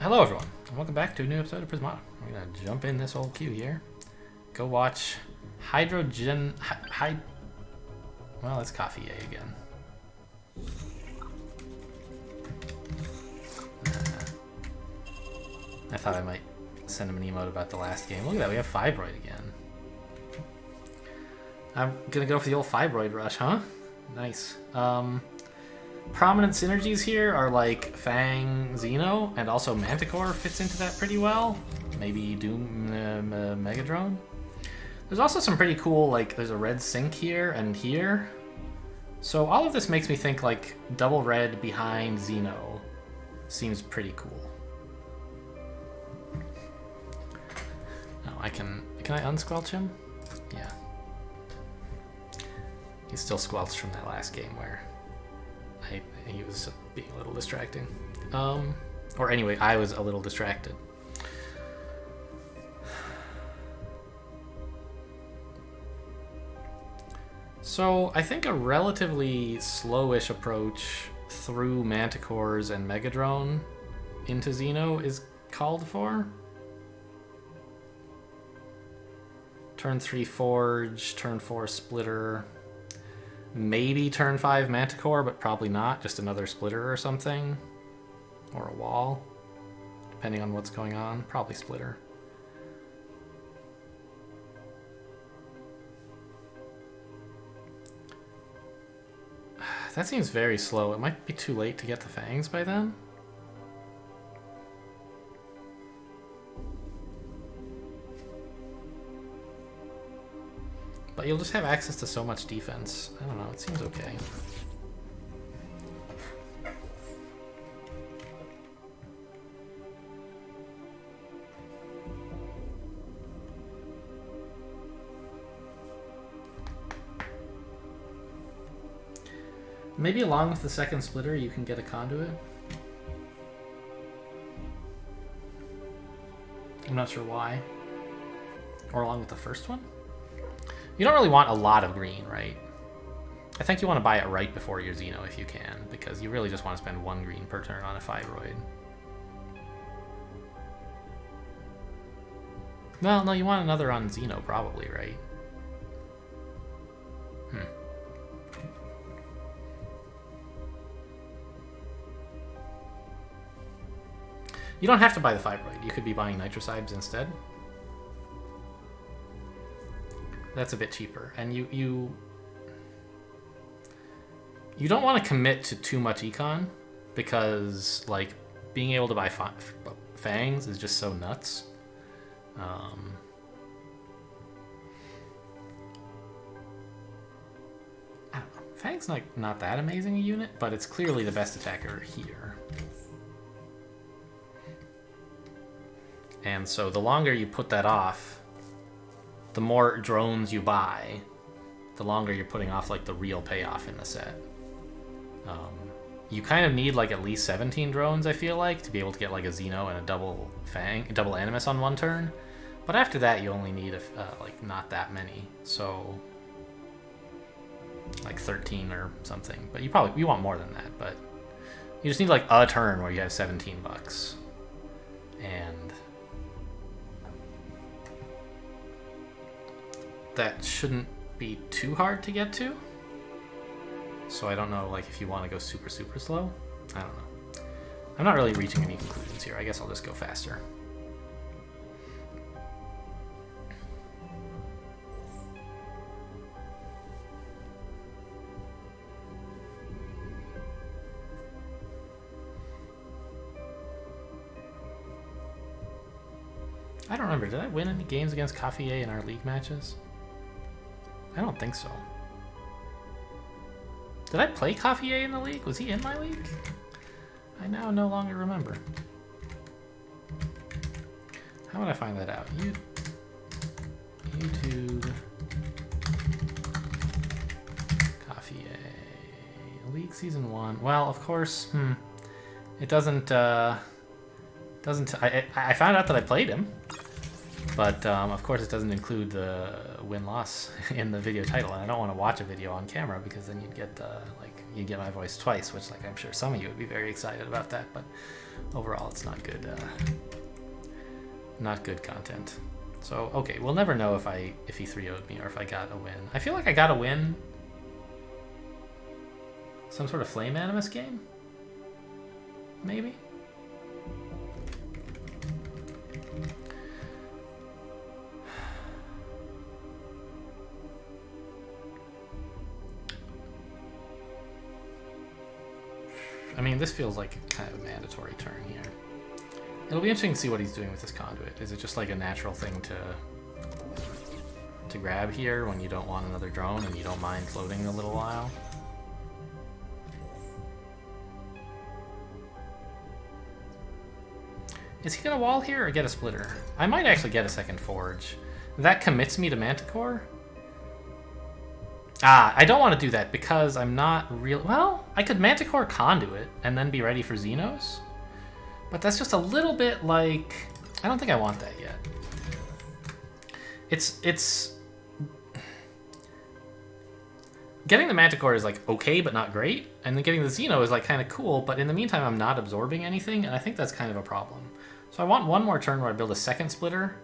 Hello everyone, and welcome back to a new episode of Prismata. We're gonna jump in this old queue here. Go watch Hydrogen... Well, it's Coffee A again. I thought I might send him an emote about the last game. Look at that, we have Fibroid again. I'm gonna go for the old Fibroid rush, huh? Nice. Prominent synergies here are like Fang, Xeno, and also Manticore fits into that pretty well. Maybe Doom, Megadrone. There's also some pretty cool, like, there's a red sync here and here. So all of this makes me think, like, double red behind Xeno seems pretty cool. Oh, can I unsquelch him? Yeah. He's still squelched from that last game where he was being a little distracting. Or anyway, I was a little distracted. So I think a relatively slowish approach through Manticores and Megadrone into Xeno is called for. Turn 3 Forge, turn 4 Splitter. Maybe turn 5 Manticore, but probably not. Just another Splitter or something. Or a wall. Depending on what's going on. Probably Splitter. That seems very slow. It might be too late to get the Fangs by then. But you'll just have access to so much defense. I don't know, it seems okay. Maybe along with the second splitter you can get a conduit. I'm not sure why. Or along with the first one? You don't really want a lot of green, right? I think you want to buy it right before your Xeno if you can, because you really just want to spend 1 green per turn on a Fibroid. Well, no, you want another on Xeno probably, right? You don't have to buy the Fibroid. You could be buying Nitrocybes instead. That's a bit cheaper, and you don't want to commit to too much econ, because like being able to buy Fangs is just so nuts. I don't know. Fang's like not that amazing a unit, but it's clearly the best attacker here. And so the longer you put that off, the more drones you buy, the longer you're putting off like the real payoff in the set. You kind of need like at least 17 drones, I feel like, to be able to get like a Xeno and a double Animus on 1 turn. But after that, you only need like not that many, so like 13 or something. But you want more than that. But you just need like a turn where you have 17 bucks, and that shouldn't be too hard to get to. So I don't know, like, if you want to go super, super slow. I don't know. I'm not really reaching any conclusions here. I guess I'll just go faster. I don't remember. Did I win any games against Coffee A in our league matches? I don't think so. Did I play Coffee A in the league? Was he in my league? I now no longer remember. How would I find that out? YouTube Coffee A League Season 1. Well, of course, it doesn't I found out that I played him, but of course it doesn't include the win-loss in the video title, and I don't want to watch a video on camera because then you'd get like you get my voice twice, which like I'm sure some of you would be very excited about that, but overall it's not good. Not good content. So okay, we'll never know if he 3-0'd me or if I got a win. I feel like I got a win. Some sort of Flame Animus game? Maybe? I mean, this feels like kind of a mandatory turn here. It'll be interesting to see what he's doing with this conduit. Is it just like a natural thing to grab here when you don't want another drone and you don't mind floating a little while? Is he gonna wall here or get a splitter? I might actually get a second forge. That commits me to Manticore? Ah, I don't want to do that because I'm not real. Well, I could Manticore Conduit and then be ready for Xenos. But that's just a little bit like... I don't think I want that yet. It's... Getting the Manticore is like okay, but not great. And then getting the Xeno is like kind of cool, but in the meantime, I'm not absorbing anything, and I think that's kind of a problem. So I want one more turn where I build a second splitter,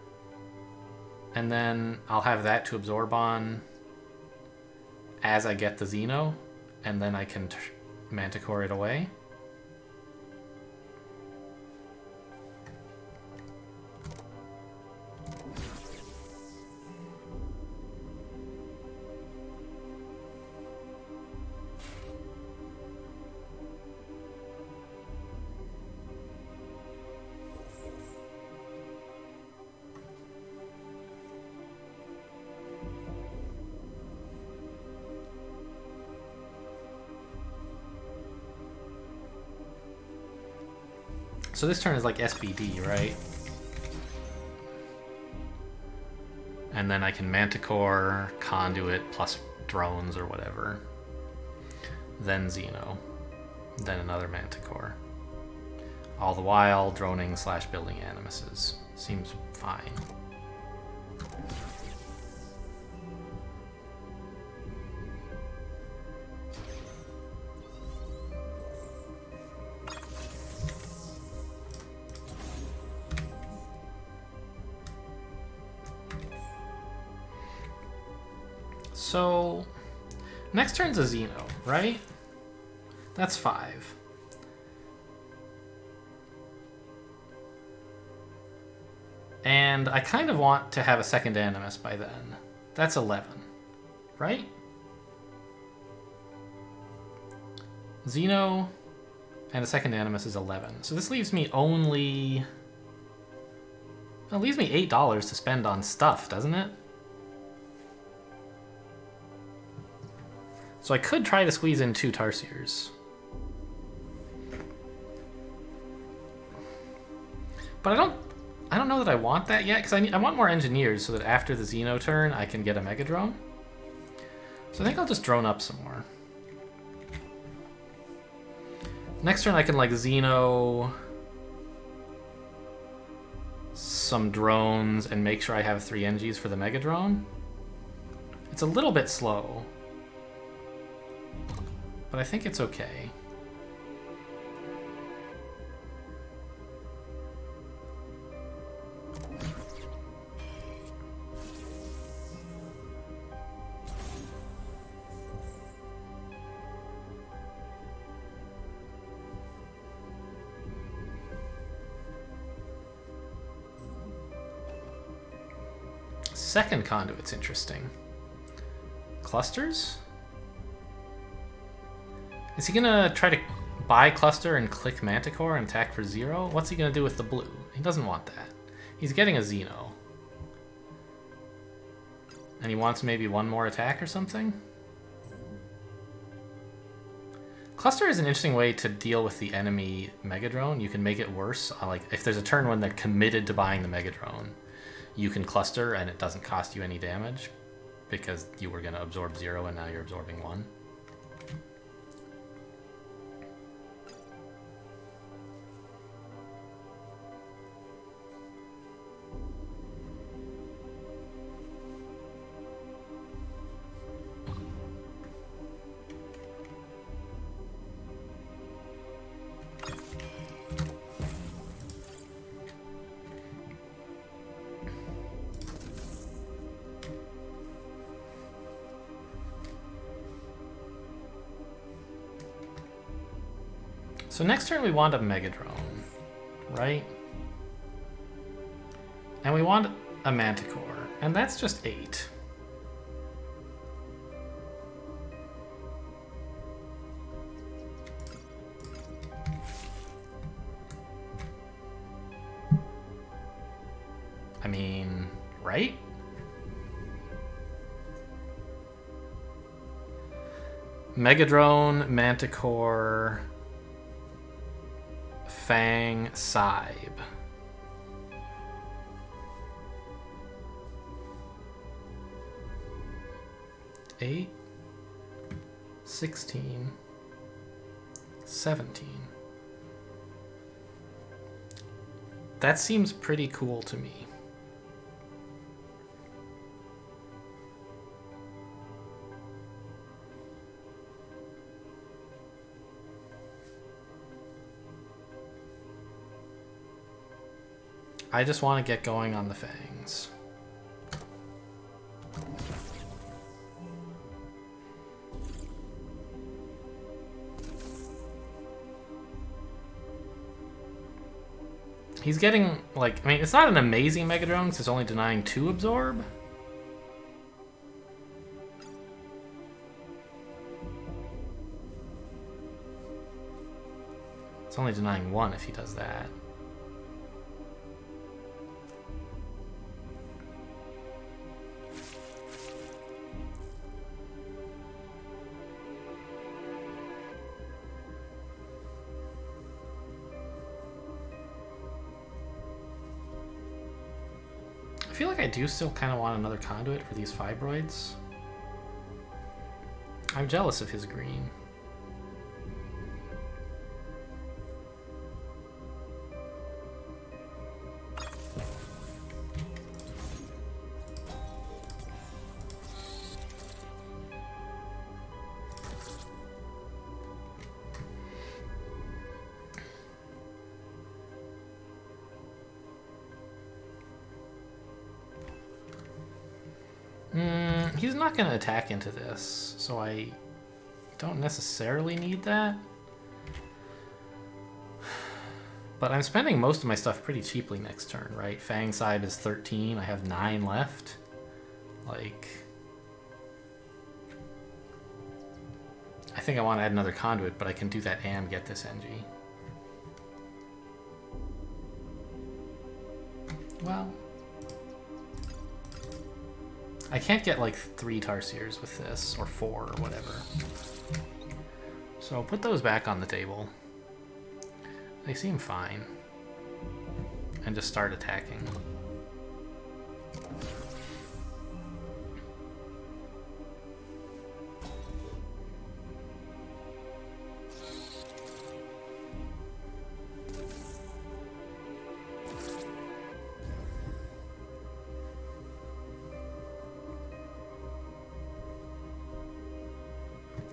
and then I'll have that to absorb on as I get the Xeno, and then I can Manticore it away. So this turn is like SBD, right? And then I can Manticore, Conduit, plus drones or whatever. Then Xeno. Then another Manticore. All the while, droning / building Animuses. Seems fine. So, next turn's a Xeno, right? That's 5. And I kind of want to have a second Animus by then. That's 11, right? Xeno and a second Animus is 11. So this leaves me only... It leaves me $8 to spend on stuff, doesn't it? So I could try to squeeze in 2 Tarsiers. But I don't know that I want that yet, because I want more engineers so that after the Xeno turn I can get a Mega Drone. So I think I'll just drone up some more. Next turn I can like Xeno some drones and make sure I have 3 NGs for the Mega Drone. It's a little bit slow, but I think it's okay. Second conduit's interesting. Clusters? Is he gonna try to buy cluster and click Manticore and attack for 0? What's he gonna do with the blue? He doesn't want that. He's getting a Xeno. And he wants maybe 1 more attack or something? Cluster is an interesting way to deal with the enemy Mega Drone. You can make it worse. Like, if there's a turn when they're committed to buying the Mega Drone, you can cluster and it doesn't cost you any damage because you were gonna absorb 0 and now you're absorbing 1. So next turn we want a Mega Drone, right? And we want a Manticore, and that's just 8. I mean, right? Megadrone, Manticore, Fang, Cybe. Eight, 16, 17. That seems pretty cool to me. I just want to get going on the Fangs. He's getting, like, I mean, it's not an amazing Megadrone because it's only denying 2 absorb. It's only denying 1 if he does that. I feel like I do still kind of want another conduit for these fibroids. I'm jealous of his green. He's not going to attack into this, so I don't necessarily need that. But I'm spending most of my stuff pretty cheaply next turn, right? Fang Cybe is 13, I have 9 left. Like, I think I want to add another conduit, but I can do that and get this NG. Well, I can't get like 3 Tarsiers with this, or 4, or whatever. So put those back on the table. They seem fine. And just start attacking.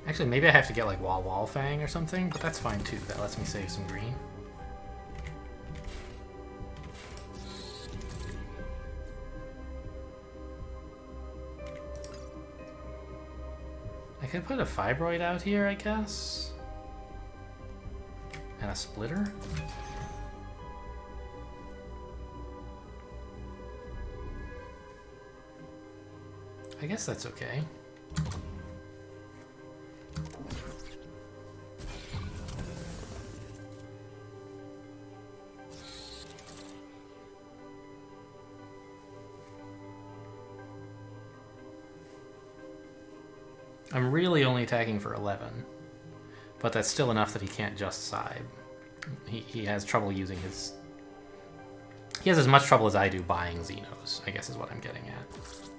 Actually, maybe I have to get like Wall Fang or something, but that's fine too. That lets me save some green. I could put a Fibroid out here, I guess. And a Splitter. I guess that's okay. I'm really only attacking for 11, but that's still enough that he can't just Cybe. He has trouble using his... He has as much trouble as I do buying Xenos, I guess is what I'm getting at.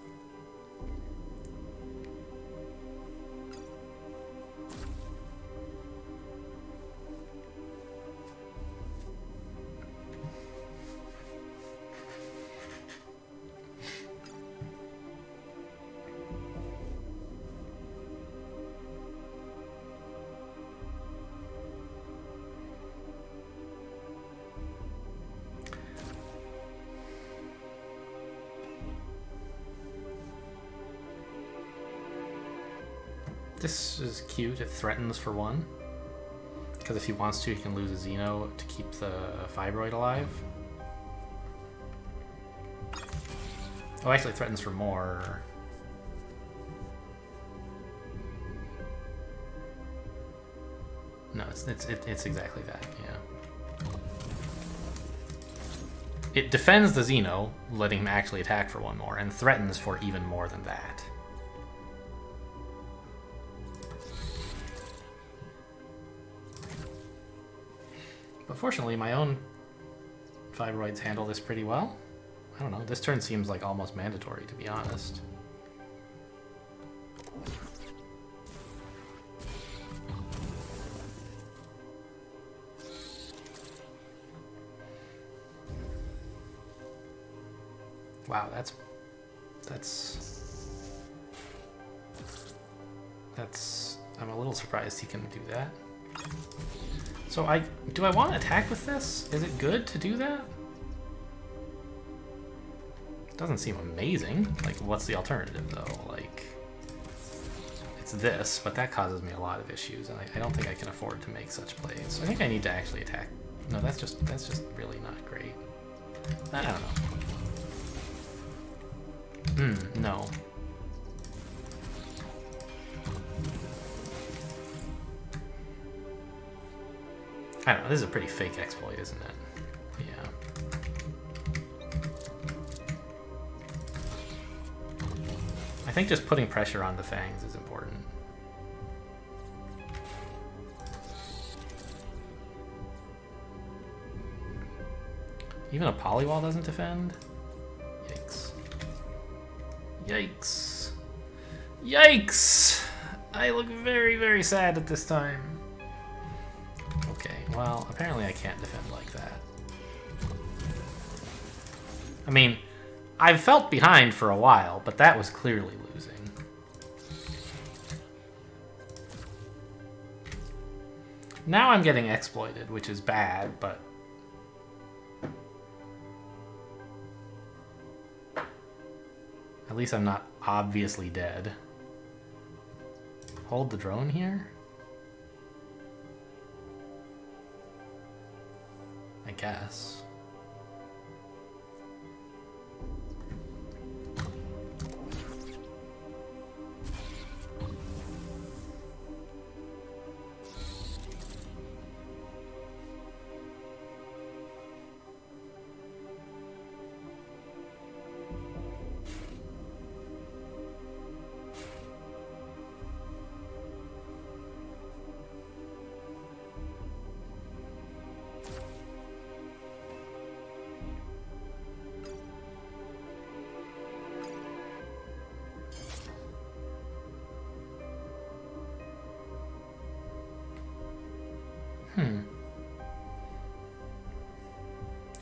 This is cute. It threatens for 1. Because if he wants to, he can lose a Xeno to keep the Fibroid alive. Oh, actually it threatens for more. No, it's exactly that, yeah. It defends the Xeno, letting him actually attack for one more, and threatens for even more than that. But fortunately, my own Fibroids handle this pretty well. I don't know, this turn seems like almost mandatory, to be honest. Wow, that's I'm a little surprised he can do that. So do I want to attack with this? Is it good to do that? It doesn't seem amazing. Like, what's the alternative though? Like, it's this, but that causes me a lot of issues, and I don't think I can afford to make such plays. I think I need to actually attack. No, that's just really not great. I don't know. No. I don't know, this is a pretty fake exploit, isn't it? Yeah. I think just putting pressure on the fangs is important. Even a polywall doesn't defend? Yikes. Yikes. Yikes! I look very, very sad at this time. Okay, well, apparently I can't defend like that. I mean, I've felt behind for a while, but that was clearly losing. Now I'm getting exploited, which is bad, but... at least I'm not obviously dead. Hold the drone here? I guess.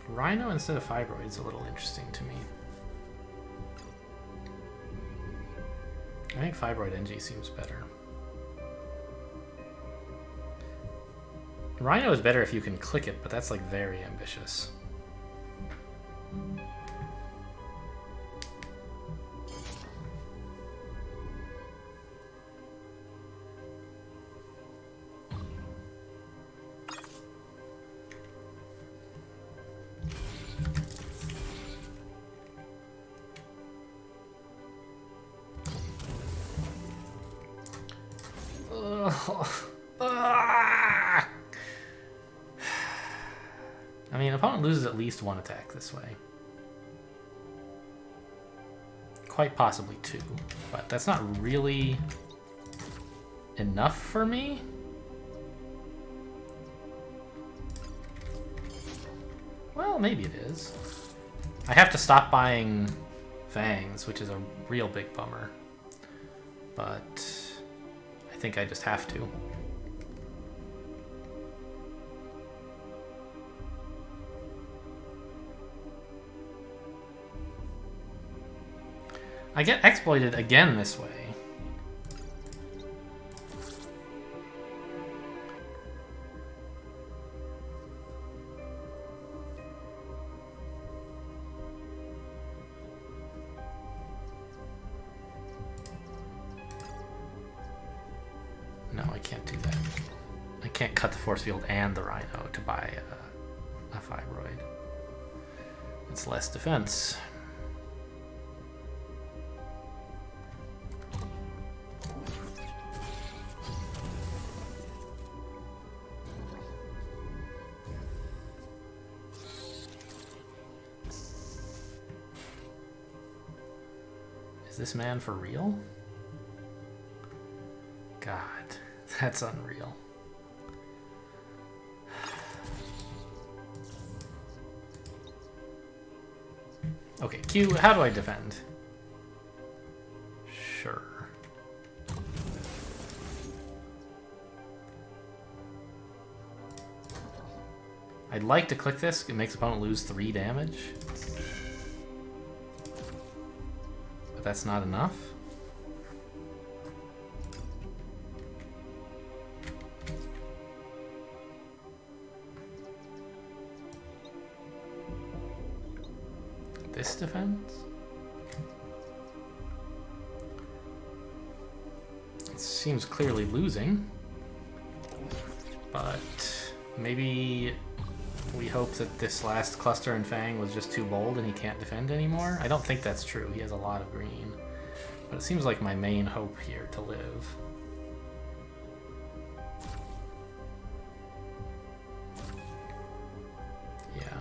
Rhino instead of Fibroid is a little interesting to me. I think Fibroid NG seems better. Rhino is better if you can click it, but that's like very ambitious. I mean, opponent loses at least one attack this way. Quite possibly two, but that's not really enough for me. Well, maybe it is. I have to stop buying fangs, which is a real big bummer. But I think I just have to. I get exploited again this way. No, I can't do that. I can't cut the force field and the Rhino to buy a Fibroid. It's less defense. Is this man for real? God, that's unreal. Okay, Q, how do I defend? Sure. I'd like to click this. It makes opponent lose 3 damage. But that's not enough. This defense? It seems clearly losing. But maybe we hope that this last cluster in Fang was just too bold and he can't defend anymore. I don't think that's true. He has a lot of green. But it seems like my main hope here to live. Yeah.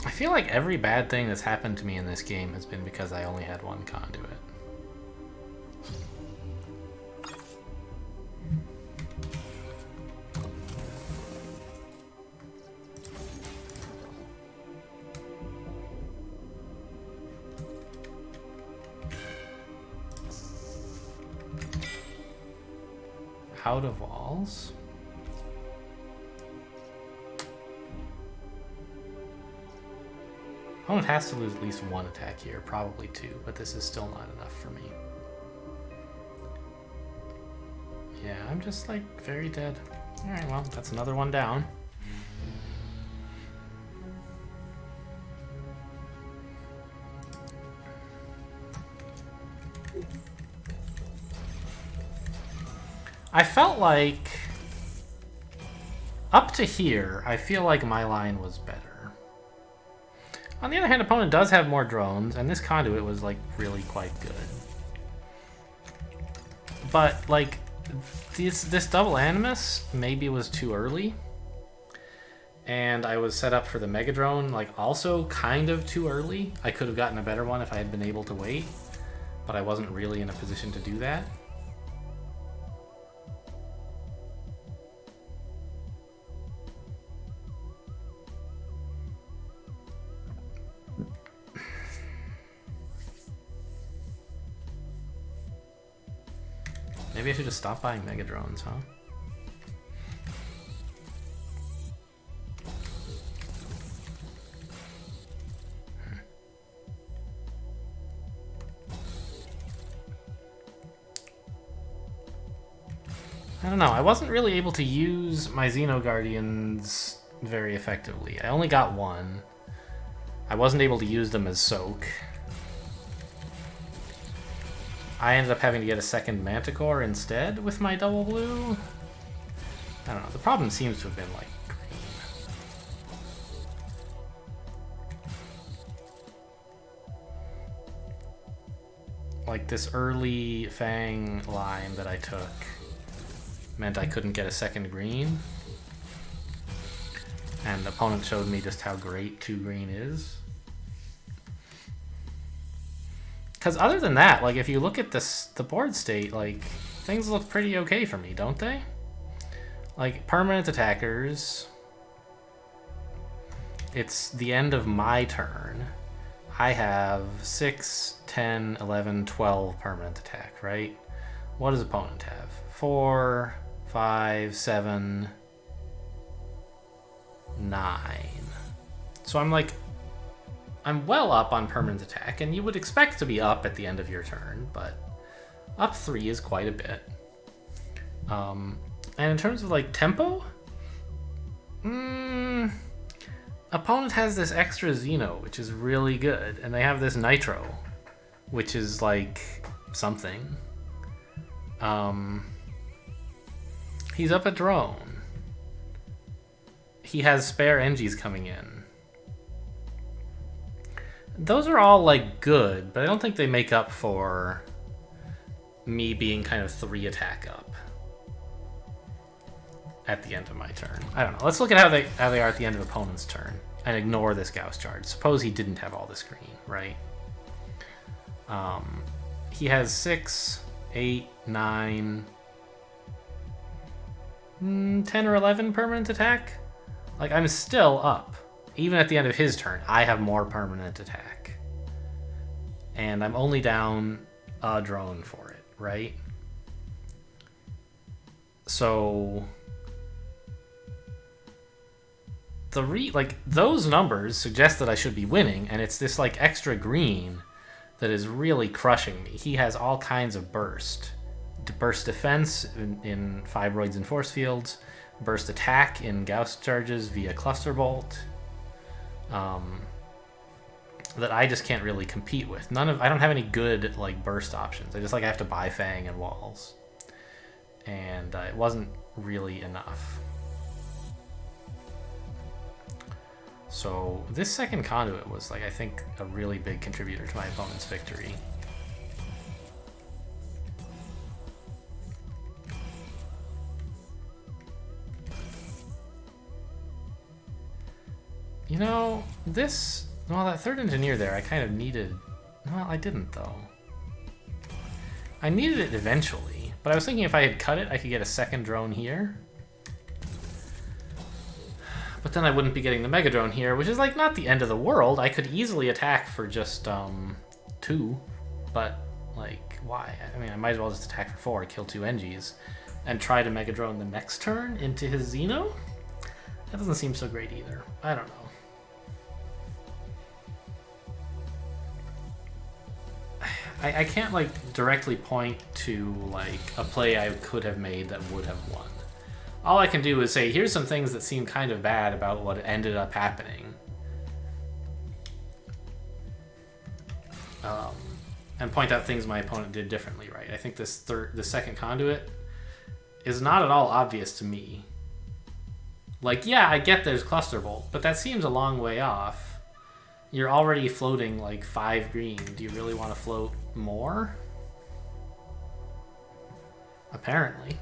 I feel like every bad thing that's happened to me in this game has been because I only had one conduit. Out of walls? Opponent has to lose at least 1 attack here, probably 2, but this is still not enough for me. Yeah, I'm just like very dead. Alright, well, that's another one down. I felt like up to here, I feel like my line was better. On the other hand, opponent does have more drones, and this conduit was, like, really quite good. But, like, this double Animus maybe was too early. And I was set up for the Mega Drone, like, also kind of too early. I could have gotten a better one if I had been able to wait, but I wasn't really in a position to do that. Maybe I should just stop buying Mega Drones, huh? I don't know. I wasn't really able to use my Xeno Guardians very effectively. I only got 1. I wasn't able to use them as soak. I ended up having to get a second Manticore instead with my double blue. I don't know. The problem seems to have been like green. Like this early Fang line that I took meant I couldn't get a second green. And the opponent showed me just how great 2 green is. Because other than that, like, if you look at the board state, like, things look pretty okay for me, don't they? Like, permanent attackers. It's the end of my turn. I have 6, 10, 11, 12 permanent attack, right? What does opponent have? 4, 5, 7, 9. So I'm like, I'm well up on permanent attack, and you would expect to be up at the end of your turn, but up 3 is quite a bit. And in terms of like tempo, opponent has this extra Xeno, which is really good, and they have this Nitro, which is like something. He's up a drone. He has spare NGs coming in. Those are all like good, but I don't think they make up for me being kind of 3 attack up at the end of my turn. I don't know. Let's look at how they are at the end of opponent's turn and ignore this Gauss charge. Suppose he didn't have all this green, right? He has 6, 8, 9, 10 or 11 permanent attack. Like, I'm still up. Even at the end of his turn, I have more permanent attack. And I'm only down a drone for it, right? So those numbers suggest that I should be winning, and it's this like extra green that is really crushing me. He has all kinds of burst defense in fibroids and force fields, burst attack in Gauss charges via cluster bolt, that I just can't really compete with. I don't have any good like burst options. I have to buy Fang and walls, and it wasn't really enough. So this second conduit was like, I think, a really big contributor to my opponent's victory. You know, that third engineer there, I kind of needed. Well, I didn't though. I needed it eventually, but I was thinking if I had cut it, I could get a second drone here. But then I wouldn't be getting the Mega Drone here, which is like not the end of the world. I could easily attack for just 2, but like, why? I mean, I might as well just attack for 4, kill 2 NGs, and try to Mega Drone the next turn into his Xeno? That doesn't seem so great either. I don't know. I can't like directly point to like a play I could have made that would have won. All I can do is say, here's some things that seem kind of bad about what ended up happening. And point out things my opponent did differently, right? I think the second conduit is not at all obvious to me. Like, yeah, I get there's cluster bolt, but that seems a long way off. You're already floating like 5 green. Do you really want to float more? Apparently.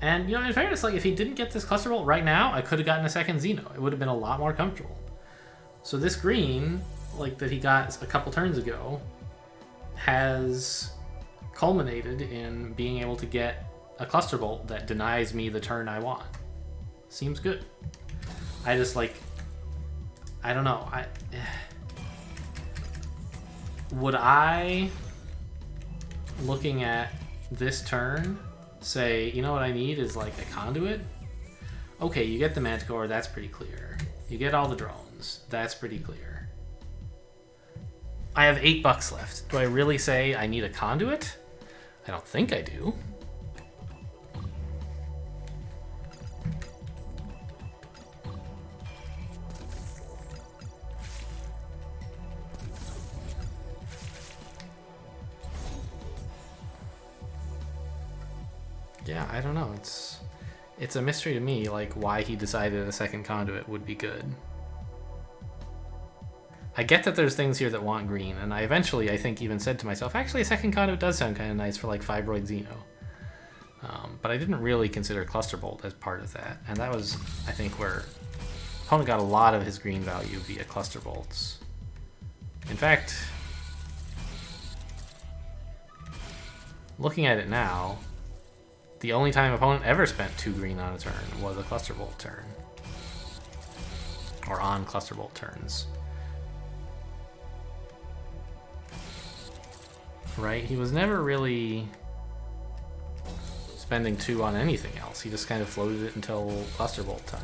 And, you know, in fairness, like, if he didn't get this cluster bolt right now, I could have gotten a second Xeno. It would have been a lot more comfortable. So this green, like, that he got a couple turns ago, has culminated in being able to get a cluster bolt that denies me the turn I want. Seems good. I just, like, I don't know. Would I, looking at this turn, say, you know what I need is like a conduit? Okay, you get the Manticore, that's pretty clear. You get all the drones, that's pretty clear. I have $8 left. Do I really say I need a conduit? I don't think I do. Yeah, I don't know. It's a mystery to me, like, why he decided a second conduit would be good. I get that there's things here that want green, and I eventually, I think, even said to myself, actually, a second conduit does sound kind of nice for, like, Fibroid Xeno. But I didn't really consider Cluster Bolt as part of that. And that was, I think, where opponent got a lot of his green value via Cluster Bolts. In fact, looking at it now, the only time opponent ever spent 2 green on a turn was a Cluster Bolt turn. Or on Cluster Bolt turns. Right? He was never really spending 2 on anything else. He just kind of floated it until Cluster Bolt time.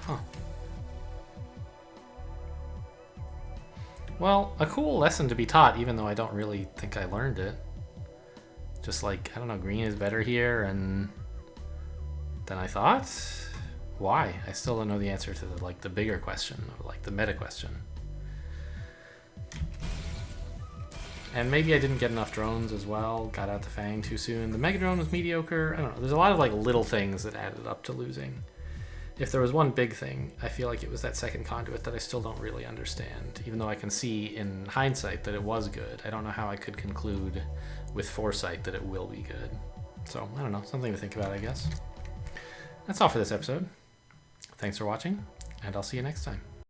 Huh. Well, a cool lesson to be taught, even though I don't really think I learned it. Just like, I don't know, green is better here and than I thought? Why? I still don't know the answer to the, like, the bigger question, or like the meta question. And maybe I didn't get enough drones as well, got out the Fang too soon. The Mega Drone was mediocre. I don't know. There's a lot of like little things that added up to losing. If there was one big thing, I feel like it was that second conduit that I still don't really understand, even though I can see in hindsight that it was good. I don't know how I could conclude with foresight that it will be good. So, I don't know, something to think about, I guess. That's all for this episode. Thanks for watching, and I'll see you next time.